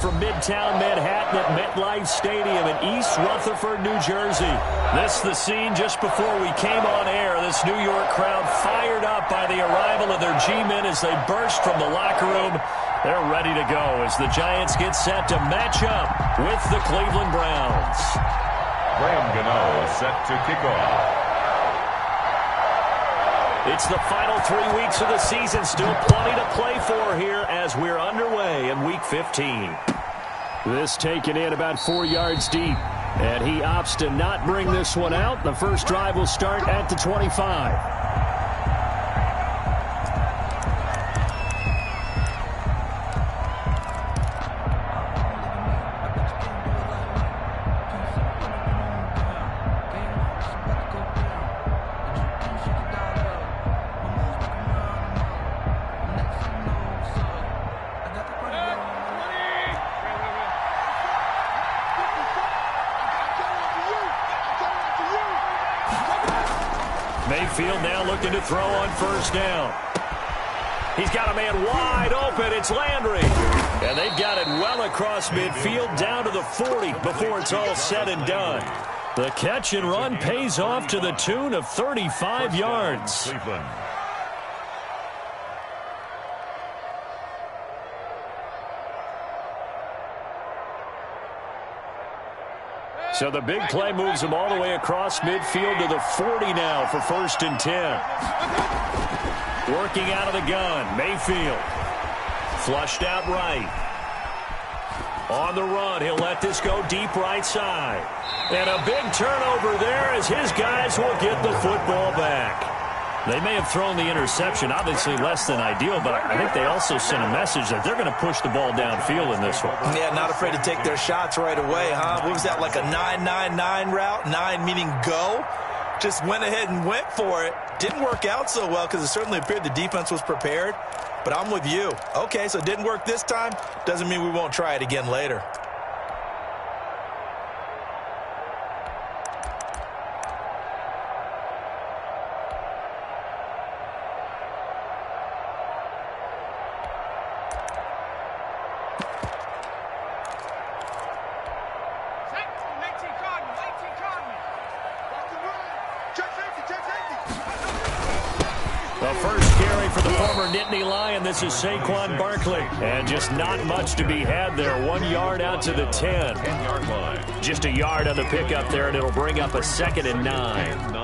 From Midtown Manhattan at MetLife Stadium in East Rutherford, New Jersey. This the scene just before we came on air. This New York crowd fired up by the arrival of their G-men as they burst from the locker room. They're ready to go as the Giants get set to match up with the Cleveland Browns. Graham Gano set to kick off. It's the final 3 weeks of the season. Still plenty to play for here as we're underway in Week 15. This taken in about 4 yards deep. And he opts to not bring this one out. The first drive will start at the 25. Mayfield now looking to throw on first down. He's got a man wide open. It's Landry. And they've got it well across midfield down to the 40 before it's all said and done. The catch and run pays off to the tune of 35 yards. So the big play moves him all the way across midfield to the 40 now for 1st and 10. Working out of the gun, Mayfield. Flushed out right. On the run, he'll let this go deep right side. And a big turnover there as his guys will get the football back. They may have thrown the interception, obviously less than ideal, but I think they also sent a message that they're going to push the ball downfield in this one. Yeah, not afraid to take their shots right away, huh? What was that, like a 9-9-9 route? 9 meaning go? Just went ahead and went for it. Didn't work out so well because it certainly appeared the defense was prepared. But I'm with you. Okay, so it didn't work this time. Doesn't mean we won't try it again later. The first carry for the former Nittany Lion. This is Saquon Barkley. And just not much to be had there. 1 yard out to the 10. 10-yard line. Just a yard on the pickup there, and it'll bring up a 2nd and 9.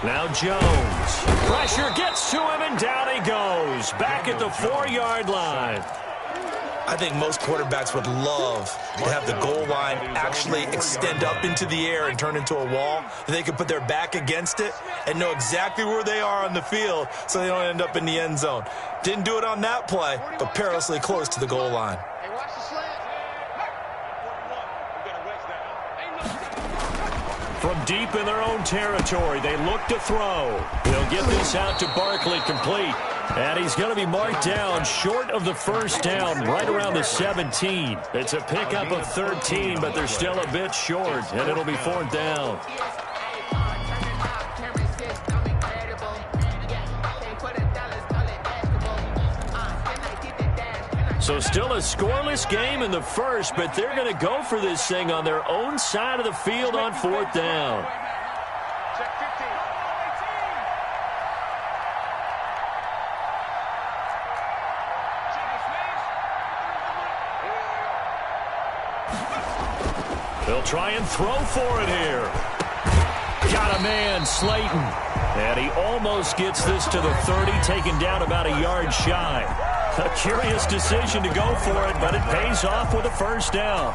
Now Jones. Pressure gets to him, and down he goes. Back at the 4-yard line. I think most quarterbacks would love to have the goal line actually extend up into the air and turn into a wall. They could put their back against it and know exactly where they are on the field so they don't end up in the end zone. Didn't do it on that play, but perilously close to the goal line. From deep in their own territory, they look to throw. They'll get this out to Barkley, complete. And he's going to be marked down short of the first down, right around the 17. It's a pickup of 13, but they're still a bit short, and it'll be 4th down. So still a scoreless game in the first, but they're going to go for this thing on their own side of the field on 4th down. They'll try and throw for it here. Got a man, Slayton. And he almost gets this to the 30, taken down about a yard shy. A curious decision to go for it, but it pays off with a first down.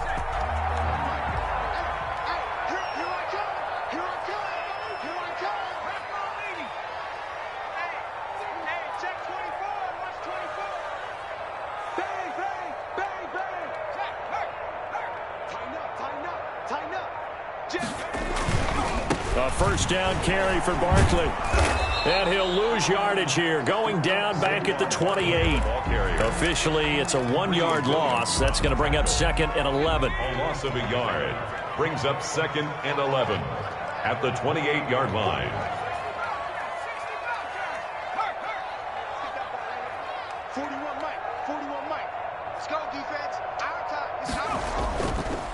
Tighten up. A first down carry for Barkley. And he'll lose yardage here, going down back at the 28. Officially, it's a 1-yard loss. That's going to bring up 2nd and 11. A loss of a yard brings up 2nd and 11 at the 28-yard line.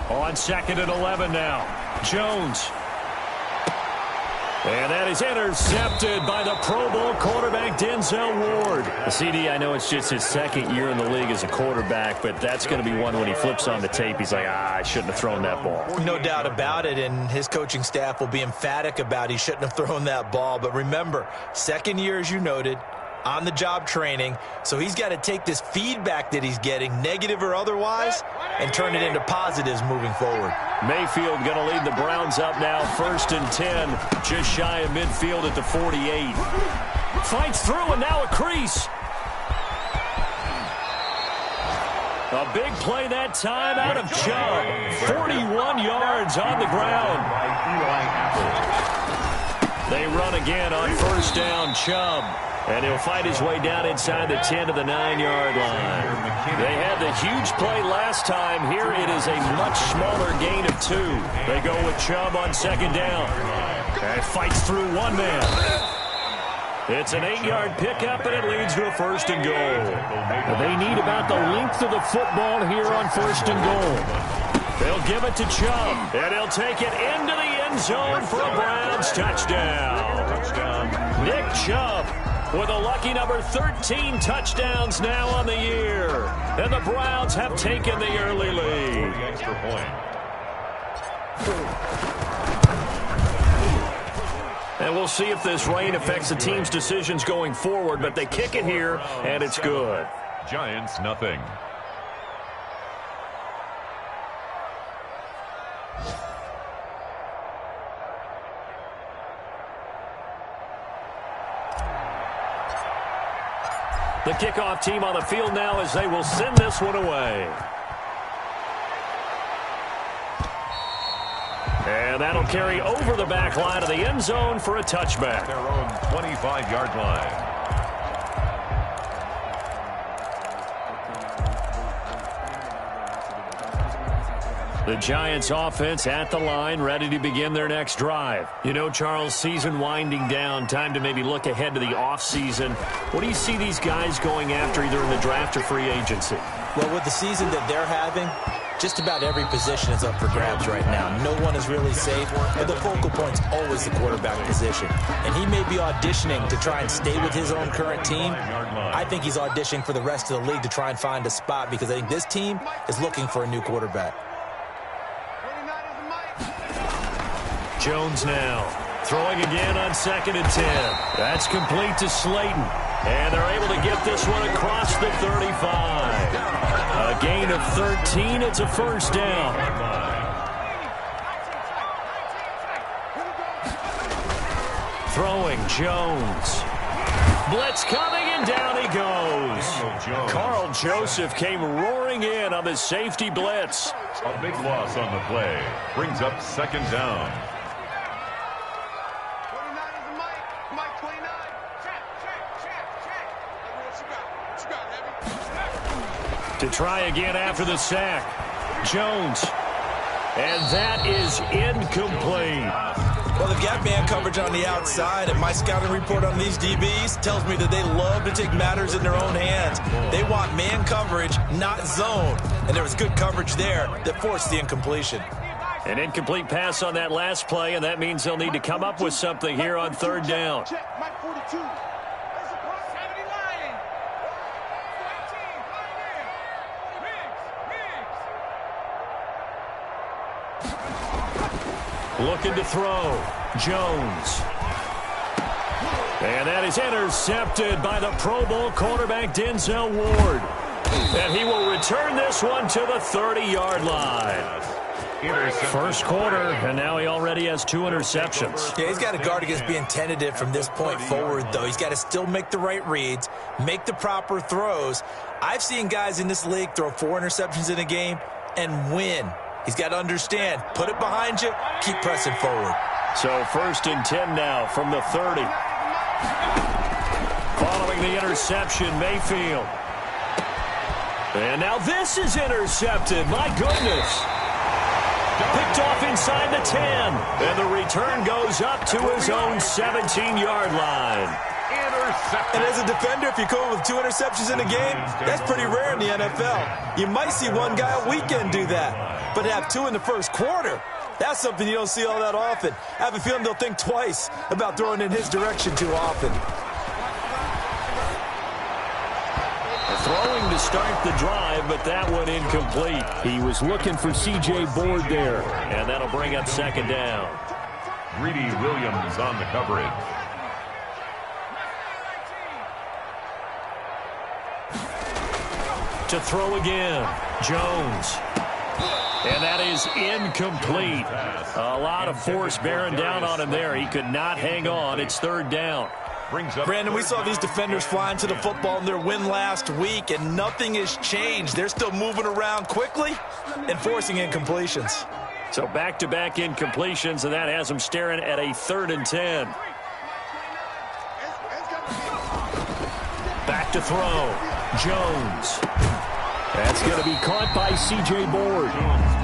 On 2nd and 11 now. Jones. And that is intercepted by the Pro Bowl quarterback, Denzel Ward. CD, I know it's just his 2nd year in the league as a quarterback, but that's going to be one when he flips on the tape. He's like, I shouldn't have thrown that ball. No doubt about it, and his coaching staff will be emphatic about he shouldn't have thrown that ball. But remember, 2nd year, as you noted, on-the-job training, so he's got to take this feedback that he's getting, negative or otherwise, and turn it into positives moving forward. Mayfield going to lead the Browns up now, 1st and 10, just shy of midfield at the 48. Fights through, and now a crease. A big play that time out of Chubb. 41 yards on the ground. They run again on 1st down, Chubb. And he'll fight his way down inside the 10 to the 9-yard line. They had the huge play last time. Here it is a much smaller gain of 2. They go with Chubb on 2nd down. And fights through one man. It's an 8-yard pickup, and it leads to a 1st and goal. They need about the length of the football here on 1st and goal. They'll give it to Chubb, and he'll take it into the end zone for a Browns touchdown. Nick Chubb with a lucky number 13 touchdowns now on the year. And the Browns have taken the early lead. And we'll see if this rain affects the team's decisions going forward, but they kick it here, and it's good. Giants, nothing. The kickoff team on the field now as they will send this one away. And that'll carry over the back line of the end zone for a touchback. Their own 25-yard line. The Giants offense at the line, ready to begin their next drive. You know, Charles, season winding down, time to maybe look ahead to the offseason. What do you see these guys going after either in the draft or free agency? Well, with the season that they're having, just about every position is up for grabs right now. No one is really safe, but the focal point's always the quarterback position. And he may be auditioning to try and stay with his own current team. I think he's auditioning for the rest of the league to try and find a spot because I think this team is looking for a new quarterback. Jones now throwing again on 2nd and 10. That's complete to Slayton. And they're able to get this one across the 35. A gain of 13. It's a 1st down. Throwing Jones. Blitz coming, and down he goes. Carl Joseph came roaring in on the safety blitz. A big loss on the play. Brings up 2nd down. To try again after the sack. Jones. And that is incomplete. Well, they've got man coverage on the outside, and my scouting report on these DBs tells me that they love to take matters in their own hands. They want man coverage, not zone. And there was good coverage there that forced the incompletion. An incomplete pass on that last play, and that means they'll need to come up with something here on 3rd down. Looking to throw. Jones. And that is intercepted by the Pro Bowl quarterback, Denzel Ward. And he will return this one to the 30-yard line. First quarter, and now he already has 2 interceptions. Yeah, he's got to guard against being tentative from this point forward, though. He's got to still make the right reads, make the proper throws. I've seen guys in this league throw 4 interceptions in a game and win. He's got to understand, put it behind you, keep pressing forward. So 1st and 10 now from the 30. Following the interception, Mayfield. And now this is intercepted. My goodness. Picked off inside the 10. And the return goes up to his own 17-yard line. And as a defender, if you come with 2 interceptions in a game, that's pretty rare in the NFL. You might see one guy a weekend do that. But to have 2 in the first quarter, that's something you don't see all that often. I have a feeling they'll think twice about throwing in his direction too often. Throwing to start the drive, but that one incomplete. He was looking for C.J. Board there, and that'll bring up 2nd down. Greedy Williams on the coverage. To throw again, Jones. And that is incomplete. A lot of force bearing down on him there. He could not hang on. It's 3rd down. Brandon, we saw these defenders flying to the football in their win last week, and nothing has changed. They're still moving around quickly and forcing incompletions. So back-to-back incompletions, and that has them staring at a 3rd and 10. Back to throw. Jones. That's going to be caught by C.J. Board.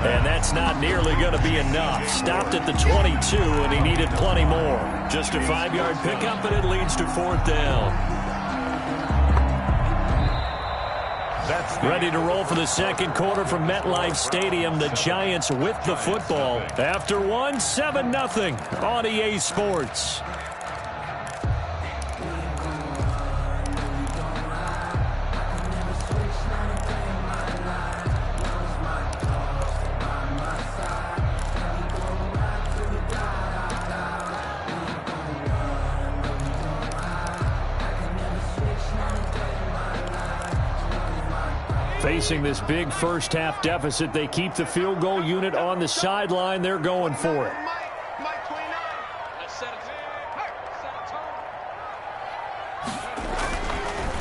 And that's not nearly going to be enough. Stopped at the 22, and he needed plenty more. Just a 5-yard pickup, and it leads to 4th down. Ready to roll for the 2nd quarter from MetLife Stadium. The Giants with the football. After one, 7-0 on EA Sports. Facing this big first-half deficit, they keep the field goal unit on the sideline. They're going for it.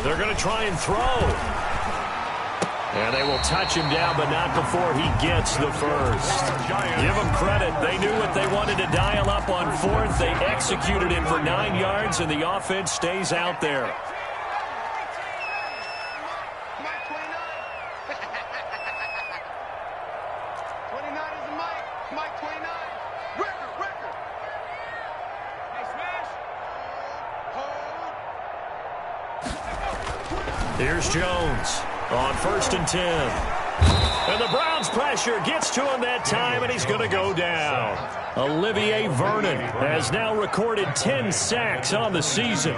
They're going to try and throw. And they will touch him down, but not before he gets the first. Give them credit. They knew what they wanted to dial up on 4th. They executed it for 9 yards, and the offense stays out there. Here's Jones on 1st and 10. And the Browns pressure gets to him that time, and he's going to go down. Olivier Vernon has now recorded 10 sacks on the season.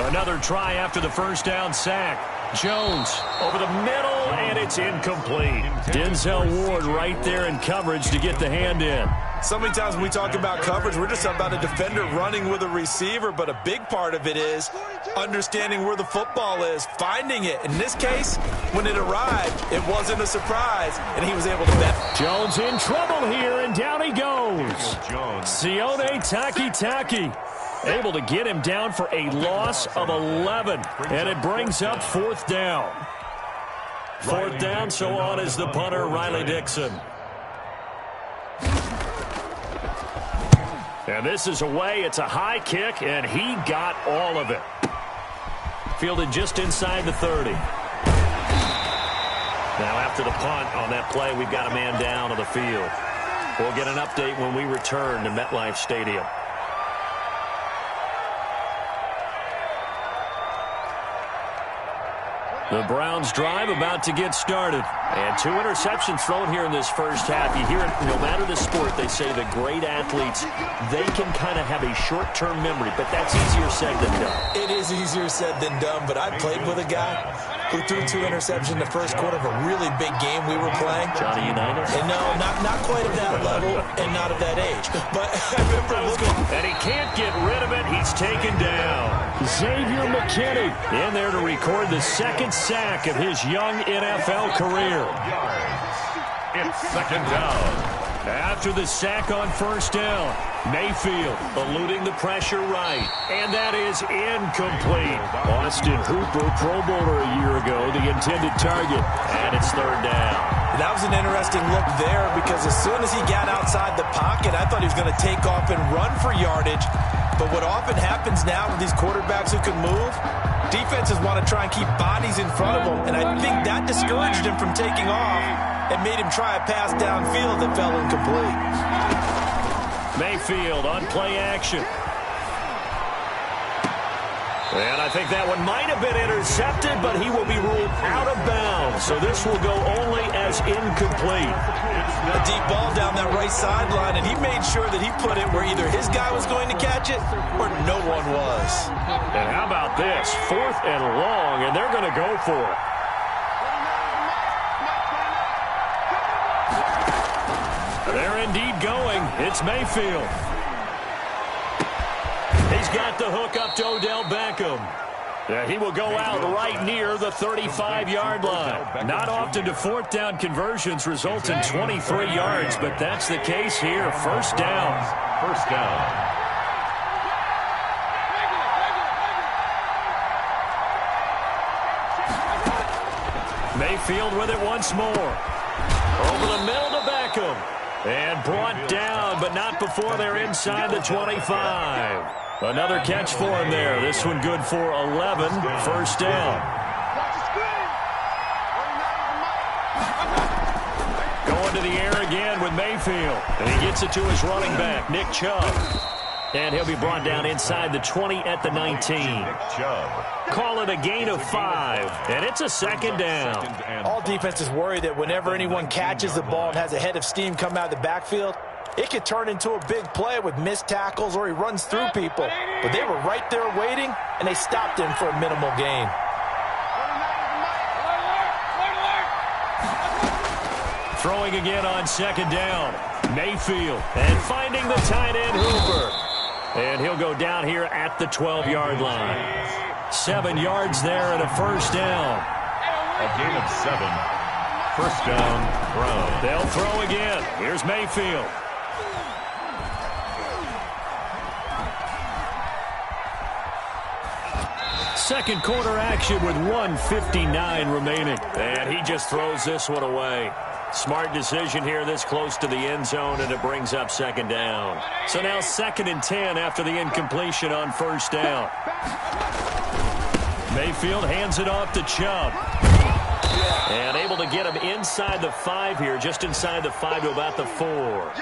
Another try after the 1st down sack. Jones over the middle, and it's incomplete. Denzel Ward right there in coverage to get the hand in. So many times when we talk about coverage, we're just about a defender running with a receiver, but a big part of it is understanding where the football is, finding it. In this case, when it arrived, it wasn't a surprise, and he was able to bet. Jones in trouble here, and down he goes. Sione Takitaki able to get him down for a loss of 11, and it brings up 4th down. 4th down, so on is the punter, Riley Dixon. And this is away. It's a high kick, and he got all of it. Fielded just inside the 30. Now after the punt on that play, we've got a man down on the field. We'll get an update when we return to MetLife Stadium. The Browns drive about to get started. And 2 interceptions thrown here in this first half. You hear it, no matter the sport, they say the great athletes, they can kind of have a short-term memory, but that's easier said than done. It is easier said than done, but I played with a guy who threw 2 interceptions in the first quarter of a really big game we were playing. Johnny Unitas? And no, not quite at that level and not at that age. But I remember looking. And he can't get rid of it. He's taken down. Xavier McKinney in there to record the 2nd sack of his young NFL career. It's 2nd down. After the sack on 1st down, Mayfield eluding the pressure right. And that is incomplete. Austin Hooper, Pro Bowler a year ago, the intended target. And it's 3rd down. That was an interesting look there because as soon as he got outside the pocket, I thought he was going to take off and run for yardage. But what often happens now with these quarterbacks who can move, defenses want to try and keep bodies in front of them, and I think that discouraged him from taking off and made him try a pass downfield that fell incomplete. Mayfield on play action. And I think that one might have been intercepted, but he will be ruled out of bounds. So this will go only as incomplete. A deep ball down that right sideline, and he made sure that he put it where either his guy was going to catch it or no one was. And how about this? 4th and long, and they're going to go for it. They're indeed going. It's Mayfield. He's got the hook up to Odell Beckham. Yeah, he will go out right near the 35-yard line. Not often do 4th down conversions result in 23 yards, but that's the case here. First down. First down. Mayfield with it once more. Over the middle to Beckham. And brought down, but not before they're inside the 25. Another catch for him there. This one good for 11. First down. Going to the air again with Mayfield. And he gets it to his running back, Nick Chubb. And he'll be brought down inside the 20 at the 19. Call it a gain of 5. And it's a second down. All defenses worry that whenever anyone catches the ball and has a head of steam come out of the backfield, it could turn into a big play with missed tackles or he runs through people. But they were right there waiting, and they stopped him for a minimal gain. Throwing again on second down. Mayfield. And finding the tight end, Hooper. And he'll go down here at the 12-yard line. 7 yards there and a first down. A gain of 7. First down, Brown. They'll throw again. Here's Mayfield. Second quarter action with 1:59 remaining. And he just throws this one away. Smart decision here this close to the end zone, and it brings up second down. So now 2nd and 10 after the incompletion on first down. Mayfield hands it off to Chubb. And able to get him inside the 5 here, just inside the 5 to about the 4.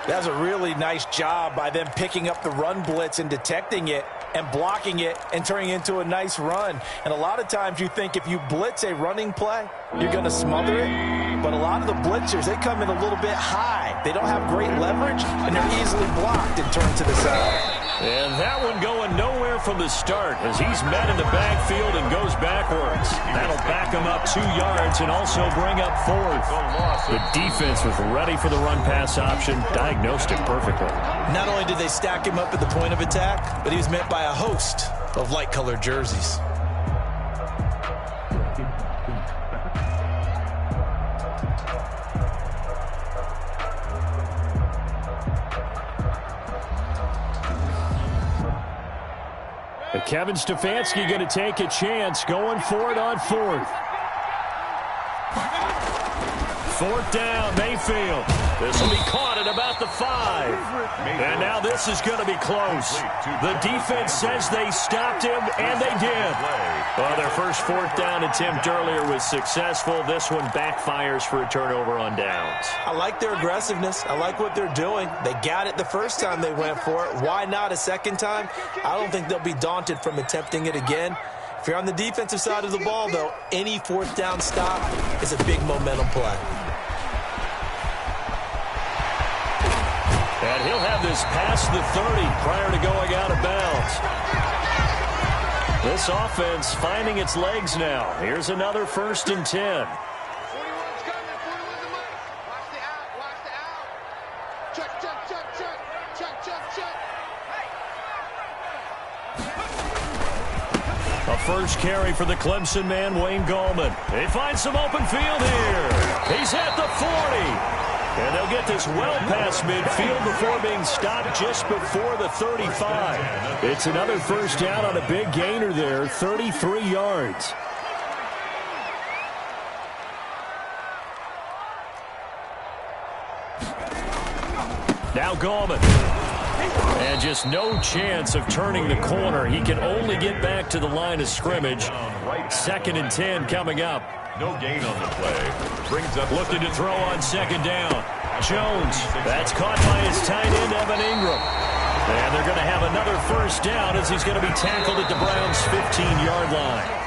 That's a really nice job by them picking up the run blitz and detecting it and blocking it and turning it into a nice run. And a lot of times you think if you blitz a running play, you're going to smother it. But a lot of the blitzers, they come in a little bit high. They don't have great leverage, and they're easily blocked and turned to the side. And that one going nowhere from the start as he's met in the backfield and goes backwards. That'll back him up 2 yards and also bring up 4th. The defense was ready for the run-pass option, diagnosed it perfectly. Not only did they stack him up at the point of attack, but he was met by a host of light-colored jerseys. Kevin Stefanski going to take a chance, going for it on 4th. 4th down, Mayfield. This will be caught at about the 5. And now this is going to be close. The defense says they stopped him, and they did. Well, their first 4th down attempt earlier was successful. This one backfires for a turnover on downs. I like their aggressiveness. I like what they're doing. They got it the first time they went for it. Why not a second time? I don't think they'll be daunted from attempting it again. If you're on the defensive side of the ball, though, any 4th down stop is a big momentum play. And he'll have this past the 30 prior to going out of bounds. This offense finding its legs now. Here's another 1st and 10. A first carry for the Clemson man, Wayne Gallman. He finds some open field here. He's at the 40. And they'll get this well past midfield before being stopped just before the 35. It's another first down on a big gainer there, 33 yards. Now Gallman. And just no chance of turning the corner. He can only get back to the line of scrimmage. 2nd and 10 coming up. No gain on the play. Brings up looking to throw on 2nd down. Jones. That's caught by his tight end, Evan Ingram. And they're going to have another 1st down as he's going to be tackled at the Browns' 15-yard line.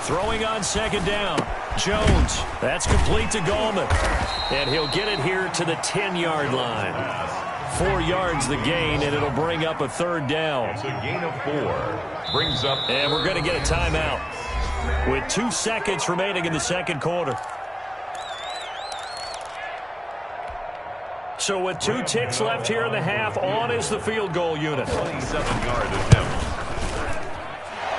Throwing on 2nd down. Jones. That's complete to Gallman. And he'll get it here to the 10-yard line. 4 yards the gain, and it'll bring up a 3rd down. It's a gain of 4. Brings up. And we're going to get a timeout with 2 seconds remaining in the 2nd quarter. So with 2 ticks left here in the half, on is the field goal unit. 27-yard attempt.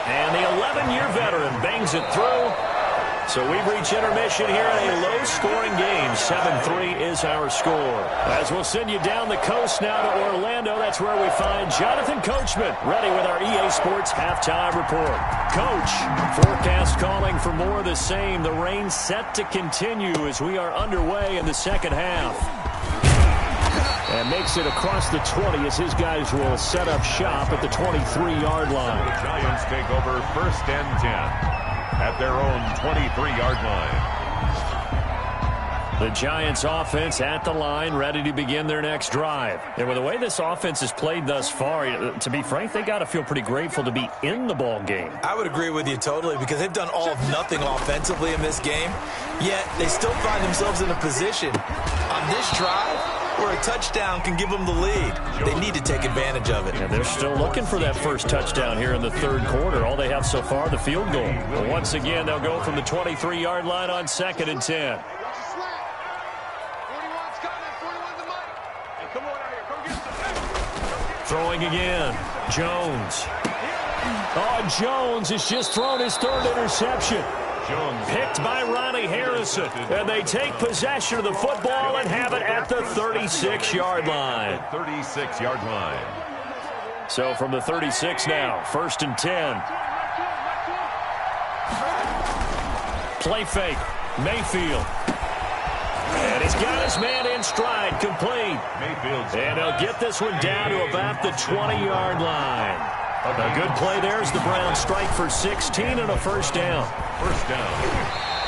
And the 11-year veteran bangs it through. So we've reached intermission here in a low-scoring game. 7-3 is our score. As we'll send you down the coast now to Orlando, that's where we find Jonathan Coachman, ready with our EA Sports halftime report. Coach, forecast calling for more of the same. The rain set to continue as we are underway in the 2nd half. And makes it across the 20 as his guys will set up shop at the 23-yard line. The Giants take over 1st and 10 at their own 23-yard line. The Giants offense at the line, ready to begin their next drive. And with the way this offense has played thus far, to be frank, they got to feel pretty grateful to be in the ball game. I would agree with you totally because they've done all of nothing offensively in this game, yet they still find themselves in a position on this drive where a touchdown can give them the lead. They need to take advantage of it. And they're still looking for that 1st touchdown here in the 3rd quarter. All they have so far, the field goal. But once again, they'll go from the 23-yard line on 2nd and 10. Throwing again. Jones. Oh, Jones has just thrown his 3rd interception. Jones picked by Ronnie Harrison. And they take possession of the football and have it at the 36-yard line. 36-yard line. So from the 36 now, 1st and 10. Play fake. Mayfield. And he's got his man in stride, complete. Mayfield's and he'll get this one down to about the 20-yard line. A good play there as the Browns strike for 16 and a 1st down. 1st down.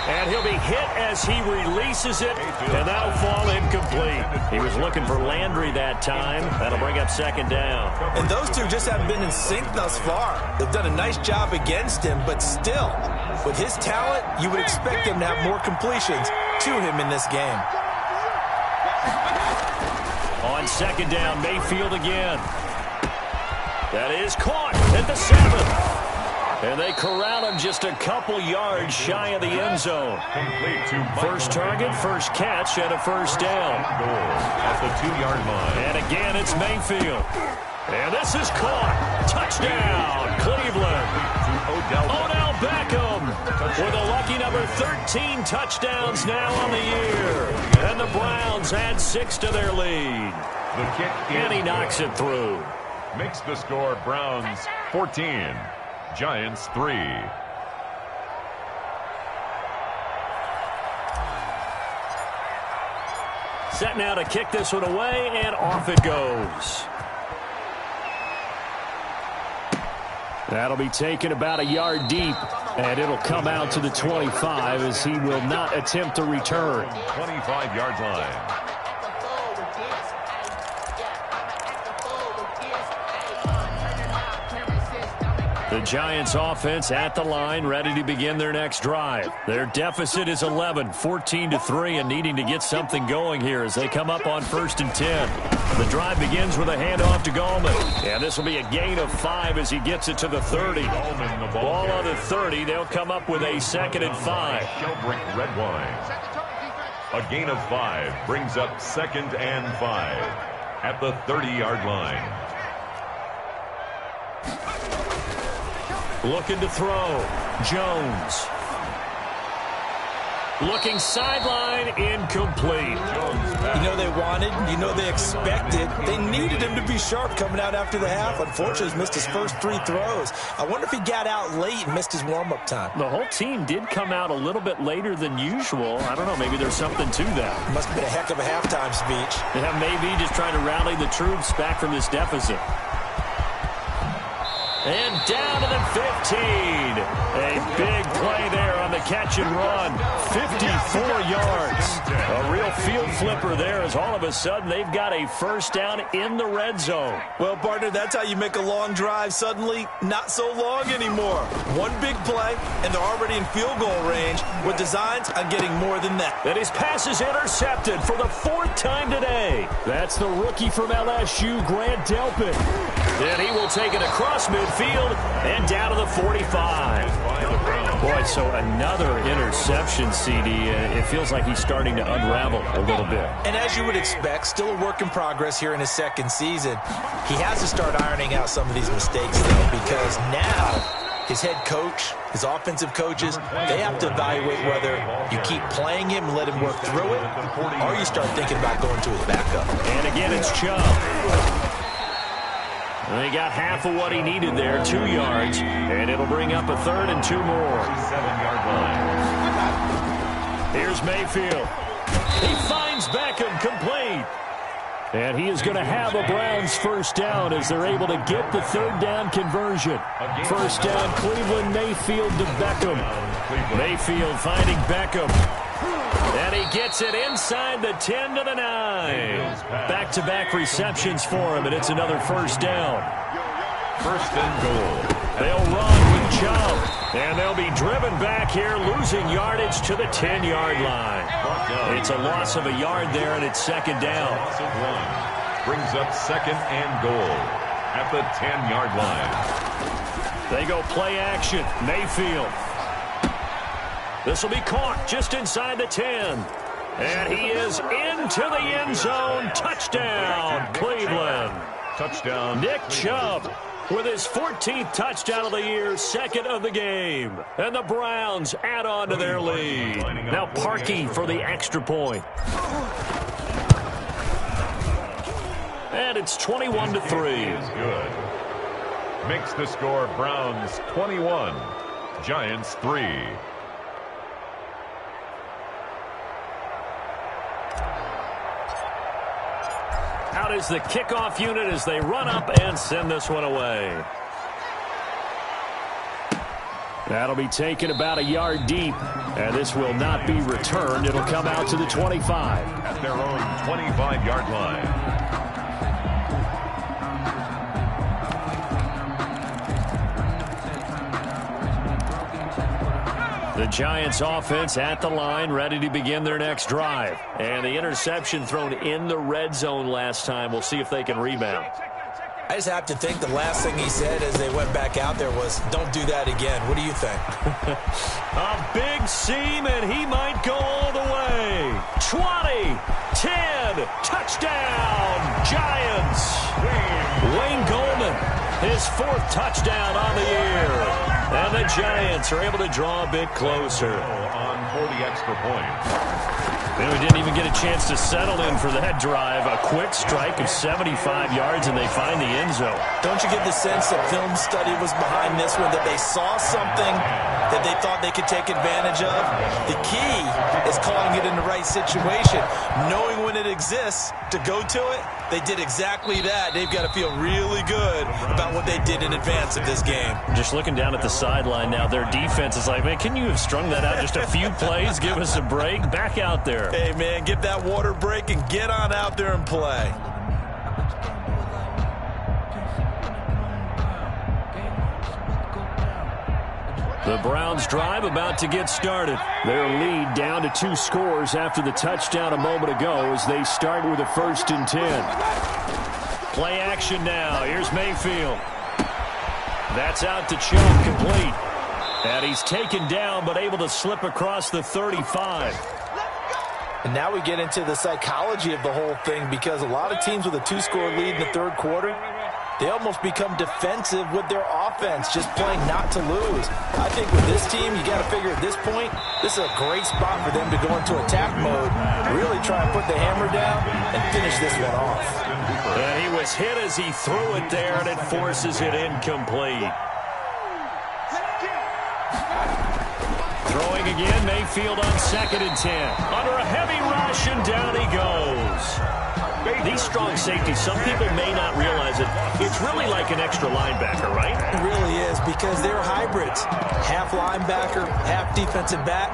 And he'll be hit as he releases it, and that'll fall incomplete. He was looking for Landry that time. That'll bring up 2nd down. And those two just haven't been in sync thus far. They've done a nice job against him, but still, with his talent, you would expect him to have more completions to him in this game. On 2nd down, Mayfield again. That is caught at the 7. And they corral him just a couple yards shy of the end zone. First target, 1st catch, and a 1st down. At the 2-yard line. And again, it's Mayfield. And this is caught. Touchdown, Cleveland. Odell Beckham with a lucky number 13 touchdowns now on the year. And the Browns add 6 to their lead. The kick and he knocks it through. Makes the score Browns 14, Giants 3. Set now to kick this one away, and off it goes. That'll be taken about a yard deep, and it'll come out to the 25 as he will not attempt to return. 25-yard line. The Giants offense at the line, ready to begin their next drive. Their deficit is 11, 14-3, and needing to get something going here as they come up on 1st and 10. The drive begins with a handoff to Gallman. And this will be a gain of 5 as he gets it to the 30. Ball on the 30. They'll come up with a 2nd and 5. Shellbrick red wine. A gain of 5 brings up 2nd and 5 at the 30-yard line. Looking to throw. Jones. Looking sideline, incomplete. You know they wanted, you know they expected. They needed him to be sharp coming out after the half. Unfortunately, he's missed his first 3 throws. I wonder if he got out late and missed his warm-up time. The whole team did come out a little bit later than usual. I don't know, maybe there's something to that. Must have been a heck of a halftime speech. Yeah, maybe just trying to rally the troops back from this deficit. And down to the 15. A big play there on the catch and run. 54 yards. A real field flipper there as all of a sudden they've got a first down in the red zone. Well, partner, that's how you make a long drive suddenly not so long anymore. One big play, and they're already in field goal range with designs on getting more than that. And his pass is intercepted for the 4th time today. That's the rookie from LSU, Grant Delpit. And he will take it across midfield and down to the 45. Boy, so another interception, CD. It feels like he's starting to unravel a little bit. And as you would expect, still a work in progress here in his second season. He has to start ironing out some of these mistakes, though, because now his head coach, his offensive coaches, they have to evaluate whether you keep playing him and let him work through it, or you start thinking about going to his backup. And again, it's Chubb. And he got half of what he needed there, 2 yards, and it'll bring up a 3rd and 2 more. 7-yard line. Here's Mayfield. He finds Beckham complete. And he is going to have a Browns first down as they're able to get the 3rd down conversion. First down, Cleveland, Mayfield to Beckham. Mayfield finding Beckham. And he gets it inside the 10 to the 9. Back-to-back receptions for him, and it's another first down. First and goal. They'll run with Chubb, and they'll be driven back here, losing yardage to the 10-yard line. It's a loss of a yard there, and it's second down. Loss of 1. Brings up second and goal at the 10-yard line. They go play action. Mayfield. This will be caught just inside the 10. And he is into the end zone. Touchdown, Cleveland. Touchdown, Nick Chubb with his 14th touchdown of the year, 2nd of the game. And the Browns add on to their lead. Now Parkey for the extra point. And it's 21-3. Good. Makes the score Browns 21, Giants 3. Out is the kickoff unit as they run up and send this one away. That'll be taken about a yard deep, and this will not be returned. It'll come out to the 25. At their own 25-yard line. The Giants offense at the line, ready to begin their next drive. And the interception thrown in the red zone last time. We'll see if they can rebound. I just have to think the last thing he said as they went back out there was, don't do that again. What do you think? A big seam, and he might go all the way. 20, 10, touchdown, Giants. Wayne Goldman, his 4th touchdown on the year. And the Giants are able to draw a bit closer. On 40 extra points. And we didn't even get a chance to settle in for that drive. A quick strike of 75 yards, and they find the end zone. Don't you get the sense that film study was behind this one, that they saw something that they thought they could take advantage of? The key is calling it in the right situation. Knowing when it exists to go to it, they did exactly that. They've got to feel really good about what they did in advance of this game. Just looking down at the sideline now, their defense is like, man, can you have strung that out just a few plays? Give us a break. Back out there. Hey, man, give that water break and get on out there and play. The Browns drive about to get started. Their lead down to 2 scores after the touchdown a moment ago as they start with a 1st and 10. Play action now. Here's Mayfield. That's out to Chubb, complete. And he's taken down but able to slip across the 35. And now we get into the psychology of the whole thing, because a lot of teams with a 2-score lead in the 3rd quarter, they almost become defensive with their offense, just playing not to lose. I think with this team, you got to figure at this point, this is a great spot for them to go into attack mode, really try and put the hammer down and finish this one off. And he was hit as he threw it there, and it forces it incomplete. Throwing again, Mayfield on 2nd and 10. Under a heavy rush, and down he goes. These strong safeties, some people may not realize it. It's really like an extra linebacker, right? It really is, because they're hybrids. Half linebacker, half defensive back.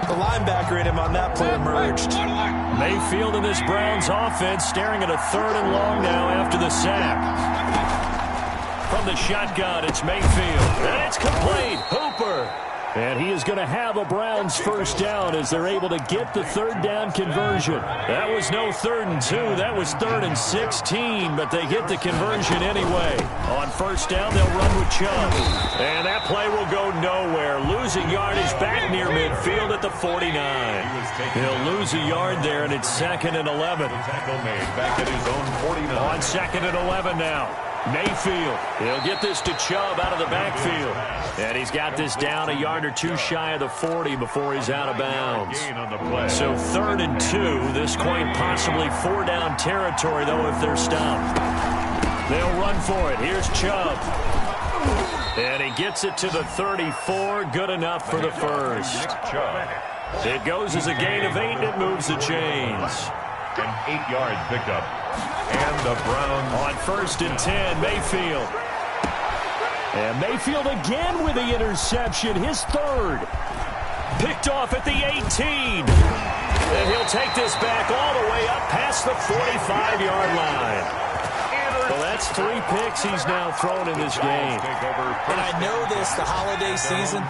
The linebacker in him on that play emerged. Mayfield in this Browns offense staring at a 3rd and long now after the sack. From the shotgun, it's Mayfield. And it's complete. Hooper. And he is going to have a Browns first down as they're able to get the 3rd down conversion. That was no 3rd and 2. That was 3rd and 16, but they get the conversion anyway. On 1st down, they'll run with Chubb. And that play will go nowhere. Losing yardage back near midfield at the 49. He'll lose a yard there, and it's 2nd and 11. Tackle made back at his own 49. On 2nd and 11 now. Mayfield, he'll get this to Chubb out of the backfield. And he's got this down a yard or 2 shy of the 40 before he's out of bounds. So 3rd and 2, this quite possibly 4 down territory, though, if they're stopped. They'll run for it. Here's Chubb. And he gets it to the 34, good enough for the first. It goes as a gain of 8, and it moves the chains. An 8-yard pickup. And the Browns on 1st and 10, Mayfield. And Mayfield again with the interception, his 3rd. Picked off at the 18. And he'll take this back all the way up past the 45-yard line. Well, that's 3 picks he's now thrown in this game. And I know this, the holiday season,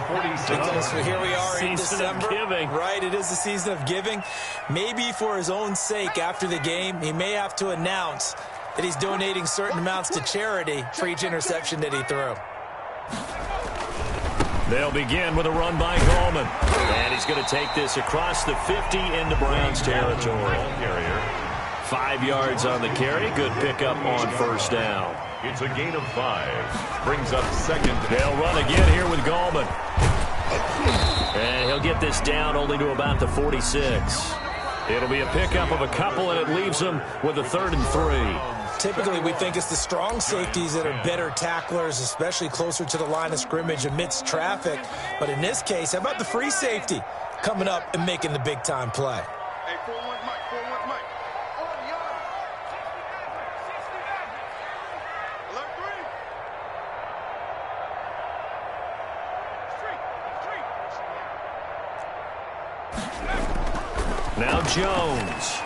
because here we are in December. Right, it is the season of giving. Maybe for his own sake after the game, he may have to announce that he's donating certain amounts to charity for each interception that he threw. They'll begin with a run by Gallman. And he's going to take this across the 50 into Browns territory. 5 yards on the carry. Good pickup on 1st down. It's a gain of 5. Brings up 2nd. They'll run again here with Gallman. And he'll get this down only to about the 46. It'll be a pickup of a couple, and it leaves him with a 3rd and 3. Typically, we think it's the strong safeties that are better tacklers, especially closer to the line of scrimmage amidst traffic. But in this case, how about the free safety coming up and making the big-time play? Hey, 4-1 Mike, 4-1 Mike. Now Jones.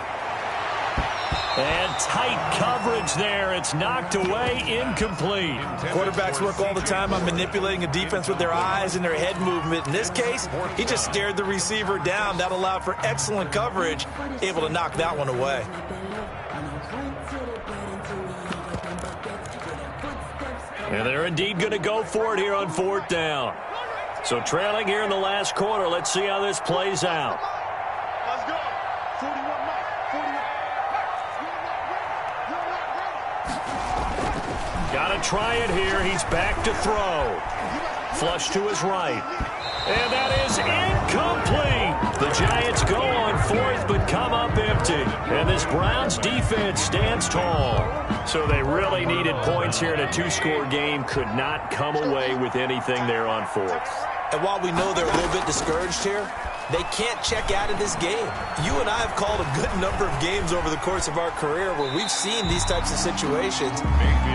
And tight coverage there. It's knocked away, incomplete. Quarterbacks work all the time on manipulating a defense with their eyes and their head movement. In this case, he just stared the receiver down. That allowed for excellent coverage, able to knock that one away. And they're indeed going to go for it here on 4th down. So trailing here in the last quarter. Let's see how this plays out. Let's go. 41 Mike, 41. Got to try it here. He's back to throw. Flush to his right. And that is incomplete. The Giants go on 4th but come up empty. And this Browns defense stands tall. So they really needed points here in a 2-score game. Could not come away with anything there on 4th. And while we know they're a little bit discouraged here, they can't check out of this game. You and I have called a good number of games over the course of our career where we've seen these types of situations.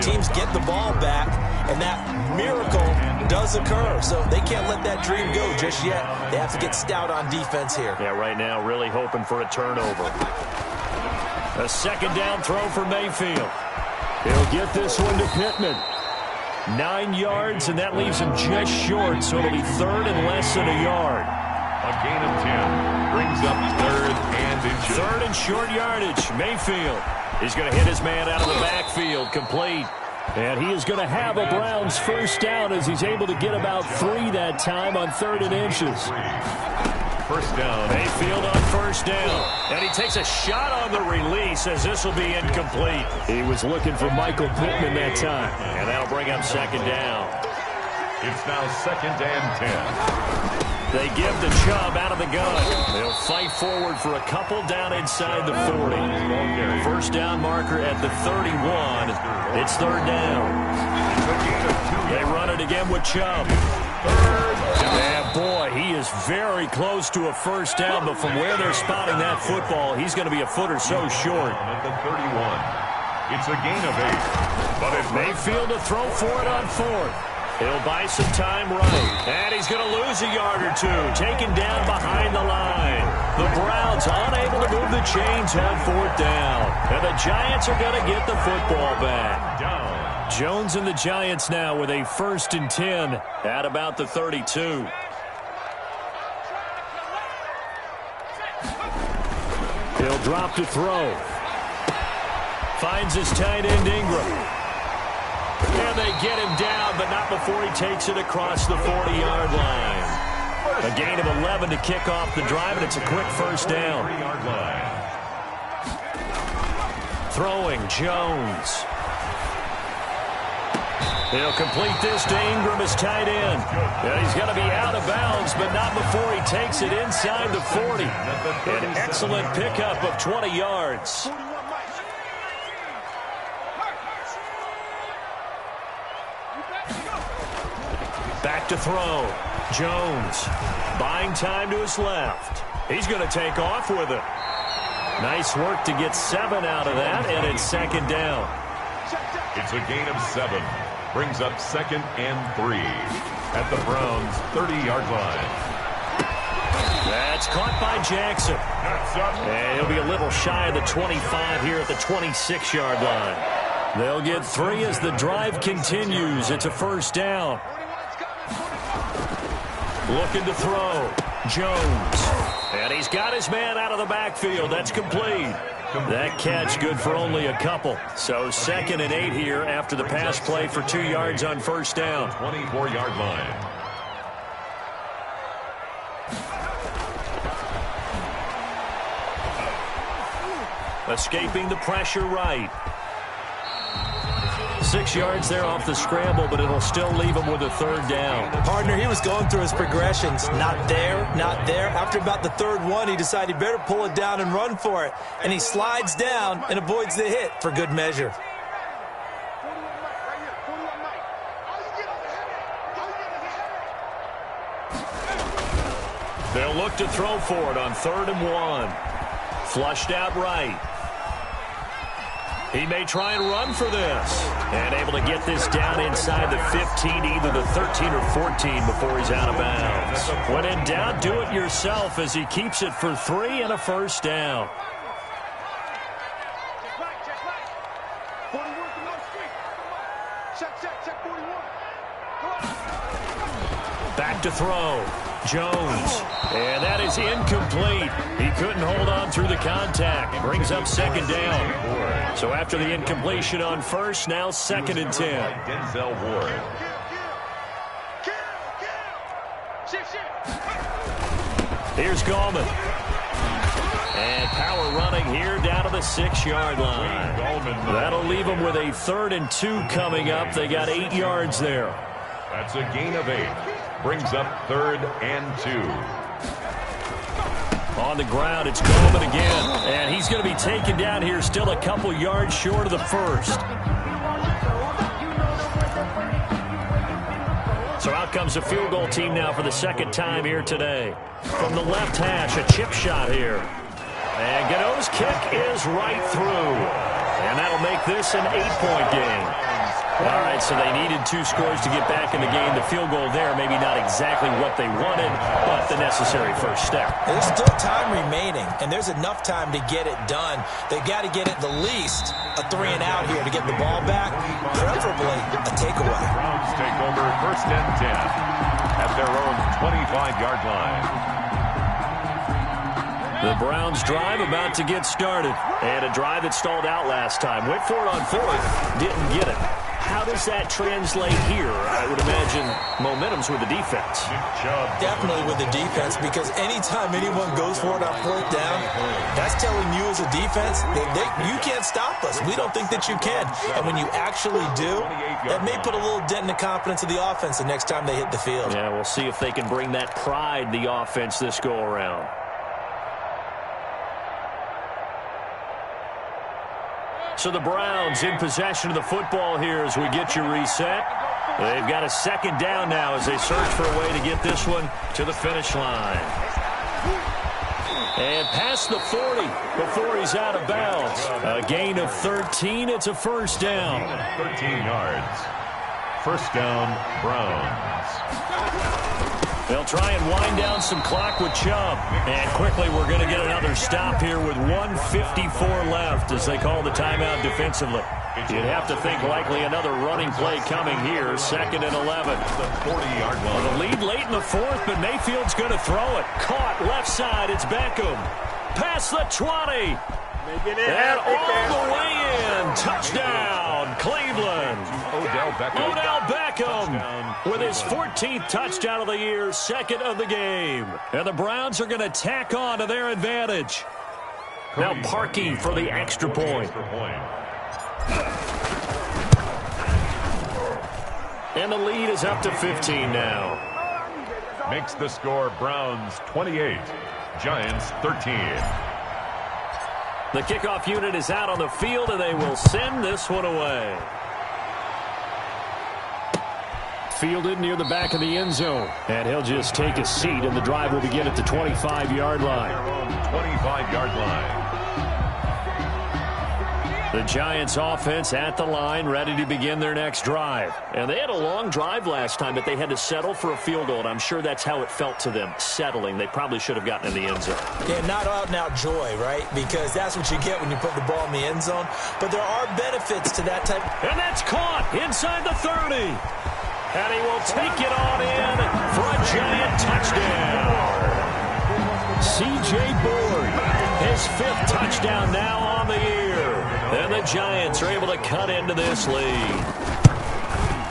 Teams get the ball back, and that miracle does occur. So they can't let that dream go just yet. They have to get stout on defense here. Yeah, right now really hoping for a turnover. A 2nd down throw for Mayfield. He'll get this one to Pittman. 9 yards, and that leaves him just short, so it'll be 3rd and less than a yard. A gain of 10 brings up 3rd and inches. 3rd and short yardage. Mayfield is going to hit his man out of the backfield, complete. And he is going to have a Browns first down as he's able to get about 3 that time on 3rd and inches. first down. Mayfield on first down. And he takes a shot on the release as this will be incomplete. He was looking for Michael Pittman that time. And that'll bring up second down. It's now 2nd and 10. They give the Chubb out of the gun. They'll fight forward for a couple down inside the 40. First down marker at the 31. It's third down. They run it again with Chubb. Yeah, boy, he is very close to a first down, but from where they're spotting that football, he's going to be a foot or so short. At the 31. It's a gain of 8. But it Mayfield to throw for it on fourth. He'll buy some time right. And he's going to lose a yard or two. Taken down behind the line. The Browns unable to move the chains on fourth down. And the Giants are going to get the football back. down. Jones and the Giants now with a 1st and 10 at about the 32. He'll drop to throw. Finds his tight end Ingram. And they get him down, but not before he takes it across the 40-yard line. A gain of 11 to kick off the drive, and it's a quick first down. 40-yard line. Throwing, Jones. He'll complete this to Ingram, his tight end. And he's going to be out of bounds, but not before he takes it inside the 40. An excellent pickup of 20 yards. Back to throw. Jones buying time to his left. He's going to take off with it. Nice work to get 7 out of that, and it's second down. It's a gain of 7. Brings up 2nd and 3 at the Browns' 30-yard line. That's caught by Jackson. And he'll be a little shy of the 25 here at the 26-yard line. They'll get 3 as the drive continues. It's a first down. Looking to throw. Jones. And he's got his man out of the backfield. That's complete. That catch good for only a couple. So 2nd and 8 here after the pass play for 2 yards on first down. 24-yard line. Escaping the pressure right. 6 yards there off the scramble, but it'll still leave him with a third down. Partner, he was going through his progressions. Not there, not there. After about the third one, he decided he better pull it down and run for it. And he slides down and avoids the hit for good measure. They'll look to throw for it on 3rd and 1. Flushed out right. He may try and run for this. And able to get this down inside the 15, either the 13 or 14 before he's out of bounds. When in doubt, do it yourself as he keeps it for 3 and a first down. Back to throw. Jones. And that is incomplete. He couldn't hold on through the contact. Brings up second down. So after the incompletion on first, now 2nd and 10. Denzel Ward. Here's Gallman. And power running here down to the 6-yard line. That'll leave them with a 3rd and 2 coming up. They got 8 yards there. That's a gain of 8. Brings up 3rd and 2. On the ground, it's Gallman again. And he's going to be taken down here, still a couple yards short of the first. So out comes the field goal team now for the 2nd time here today. From the left hash, a chip shot here. And Gano's kick is right through. And that'll make this an 8-point game. All right, so they needed 2 scores to get back in the game. The field goal there, maybe not exactly what they wanted, but the necessary first step. There's still time remaining, and there's enough time to get it done. They've got to get at the least a 3 and out here to get the ball back, preferably a takeaway. Browns take over 1st and 10 at their own 25-yard line. The Browns drive about to get started. And a drive that stalled out last time. Went for it on 4th. Didn't get it. How how does that translate here? I would imagine momentum's with the defense. Definitely with the defense, because anytime anyone goes for it on fourth down, that's telling you as a defense that you can't stop us. We don't think that you can. And when you actually do, that may put a little dent in the confidence of the offense the next time they hit the field. Yeah, we'll see if they can bring that pride, the offense, this go-around. So the Browns in possession of the football here as we get you reset. They've got a second down now as they search for a way to get this one to the finish line. And past the 40 before he's out of bounds. A gain of 13. It's a first down. 13 yards. First down, Browns. They'll try and wind down some clock with Chubb. And quickly we're going to get another stop here with 1:54 left as they call the timeout defensively. You'd have to think likely another running play coming here. Second and 11. The 40-yard line. The lead late in the fourth, but Mayfield's going to throw it. Caught left side. It's Beckham. Past the 20. And all the way in. Touchdown, Cleveland. Odell Beckham with his 14th touchdown of the year, second of the game. And the Browns are going to tack on to their advantage. Now Parkey for the extra point. And the lead is up to 15 now. Makes the score Browns 28, Giants 13. The kickoff unit is out on the field, and they will send this one away. Fielded near the back of the end zone. And he'll just take a seat, and the drive will begin at the 25-yard line. 25-yard line. The Giants offense at the line, ready to begin their next drive. And they had a long drive last time, but they had to settle for a field goal. And I'm sure that's how it felt to them, settling. They probably should have gotten in the end zone. Yeah, not out-and-out joy, right? Because that's what you get when you put the ball in the end zone. But there are benefits to that type. And that's caught inside the 30. And he will take it on in for a Giant touchdown. C.J. Board, his 5th touchdown now on the year. And the Giants are able to cut into this lead.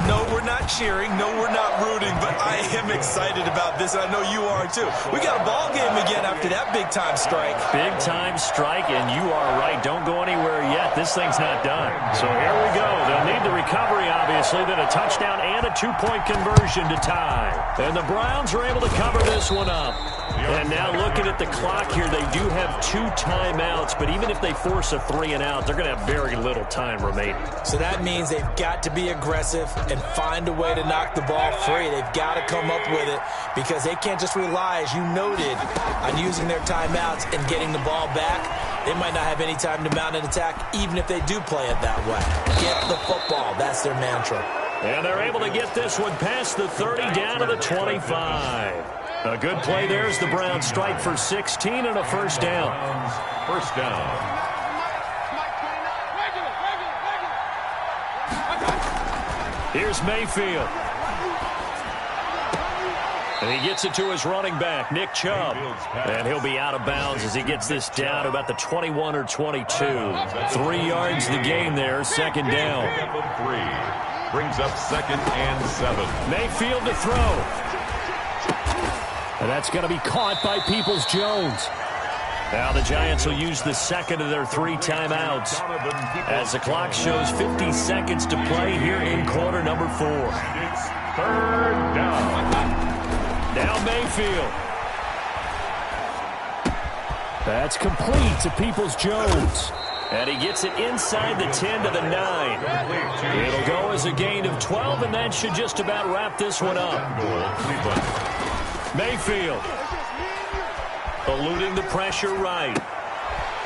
No, we're not cheering. No, we're not rooting. But I am excited about this, and I know you are too. We got a ball game again after that big-time strike. Big-time strike, and you are right. Don't go anywhere yet. This thing's not done. So here we go. They'll need the recovery, obviously, then a touchdown and a 2-point conversion to tie. And the Browns are able to cover this one up. And now looking at the clock here, they do have 2 timeouts, but even if they force a 3-and-out, they're going to have very little time remaining. So that means they've got to be aggressive and find a way to knock the ball free. They've got to come up with it because they can't just rely, as you noted, on using their timeouts and getting the ball back. They might not have any time to mount an attack, even if they do play it that way. Get the football. That's their mantra. And they're able to get this one past the 30 down to the 25. A good play there as the Browns strike for 16 and a first down. First down. Here's Mayfield. And he gets it to his running back, Nick Chubb. And he'll be out of bounds as he gets this down to about the 21 or 22. 3 yards the gain there, second down. Brings up second and 7. Mayfield to throw. And that's going to be caught by Peoples-Jones. Now the Giants will use the second of their 3 timeouts as the clock shows 50 seconds to play here in quarter number 4. It's third down. Now Mayfield. That's complete to Peoples-Jones. And he gets it inside the 10 to the 9. It'll go as a gain of 12, and that should just about wrap this one up. Mayfield eluding the pressure right.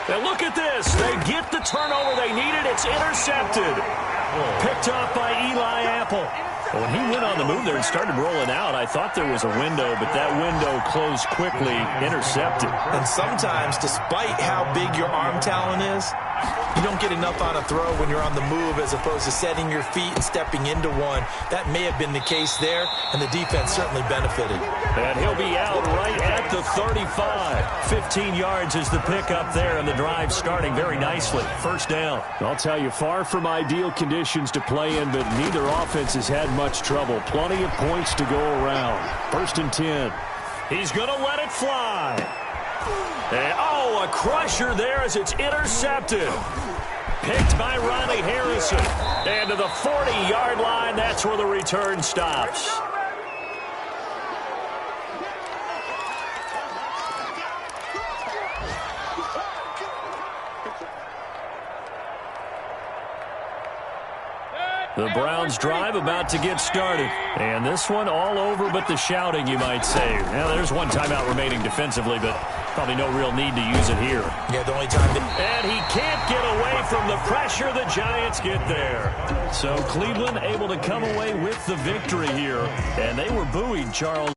Now look at this. They get the turnover they needed. It's intercepted. Picked off by Eli Apple. When he went on the move there and started rolling out, I thought there was a window, but that window closed quickly, intercepted. And sometimes, despite how big your arm talent is, You don't get enough on a throw when you're on the move as opposed to setting your feet and stepping into one. That may have been the case there, and the defense certainly benefited. And he'll be out right at the 35. 15 yards is the pickup there, and the drive starting very nicely. First down. I'll tell you, far from ideal conditions to play in, but neither offense has had much trouble. Plenty of points to go around. First and 10. He's going to let it fly. And, a crusher there as it's intercepted. Picked by Ronnie Harrison. And to the 40-yard line, that's where the return stops. The Browns drive about to get started. And this one all over but the shouting, you might say. Now, there's one timeout remaining defensively, but probably no real need to use it here. Yeah, the only time And he can't get away from the pressure. The Giants get there. So Cleveland able to come away with the victory here. And they were buoyed, Charles.